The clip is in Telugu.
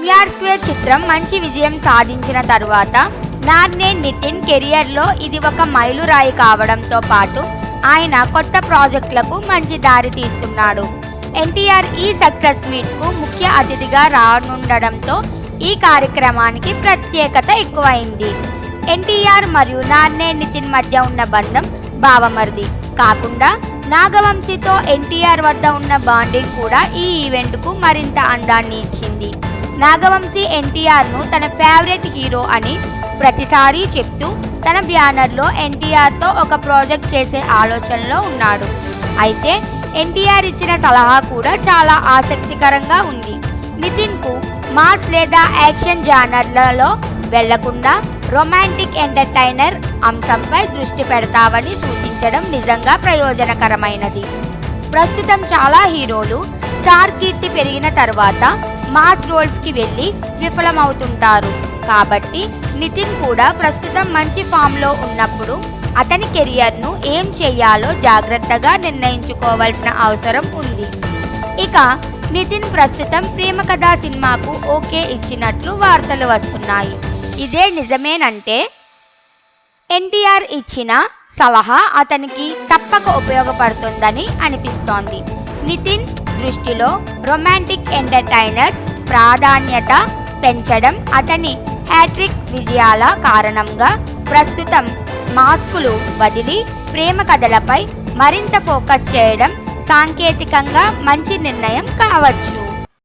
మ్యాడ్ స్క్వేర్ చిత్రం మంచి విజయం సాధించిన తరువాత నార్నే నితిన్ కెరియర్లో ఇది ఒక మైలురాయి కావడంతో పాటు ఆయన కొత్త ప్రాజెక్టులకు మంచి దారి తీస్తున్నాడు. ఎన్టీఆర్ ఈ సక్సెస్ మీట్కు ముఖ్య అతిథిగా రానుండడంతో ఈ కార్యక్రమానికి ప్రత్యేకత ఎక్కువైంది. ఎన్టీఆర్ మరియు నార్నే నితిన్ మధ్య ఉన్న బంధం బావమరిది కాకుండా నాగవంశీతో ఎన్టీఆర్ వద్ద ఉన్న బాండింగ్ కూడా ఈ ఈవెంట్కు మరింత అందాన్ని ఇచ్చింది. నాగవంశీ ఎన్టీఆర్ను తన ఫేవరెట్ హీరో అని ప్రతిసారి చెప్తూ తన బ్యానర్లో ఎన్టీఆర్తో ఒక ప్రాజెక్ట్ చేసే ఆలోచనలో ఉన్నాడు. అయితే ఎన్టీఆర్ ఇచ్చిన సలహా కూడా చాలా ఆసక్తికరంగా ఉంది. నితిన్కు మాస్ లేదా యాక్షన్ జానర్లలో వెళ్లకుండా రొమాంటిక్ ఎంటర్టైనర్ అంశంపై దృష్టి పెడతావని సూచించడం నిజంగా ప్రయోజనకరమైనది. ప్రస్తుతం చాలా హీరోలు స్టార్ కీర్తి పెరిగిన తర్వాత మాస్ రోల్స్కి వెళ్ళి విఫలమవుతుంటారు. కాబట్టి నితిన్ కూడా ప్రస్తుతం మంచి ఫామ్లో ఉన్నప్పుడు అతని కెరియర్ను ఏం చేయాలో జాగ్రత్తగా నిర్ణయించుకోవాల్సిన అవసరం ఉంది. ఇక నితిన్ ప్రస్తుతం ప్రేమ కథా సినిమాకు ఓకే ఇచ్చినట్లు వార్తలు వస్తున్నాయి. ఇదే నిజమేనంటే ఎన్టీఆర్ ఇచ్చిన సలహా అతనికి తప్పక ఉపయోగపడుతుందని అనిపిస్తోంది. నితిన్ దృష్టిలో రొమాంటిక్ ఎంటర్టైనర్స్ ప్రాధాన్యత పెంచడం, అతని హ్యాట్రిక్ విజయాల కారణంగా ప్రస్తుతం మాస్కులు వదిలి ప్రేమ కథలపై మరింత ఫోకస్ చేయడం సాంకేతికంగా మంచి నిర్ణయం కావచ్చు.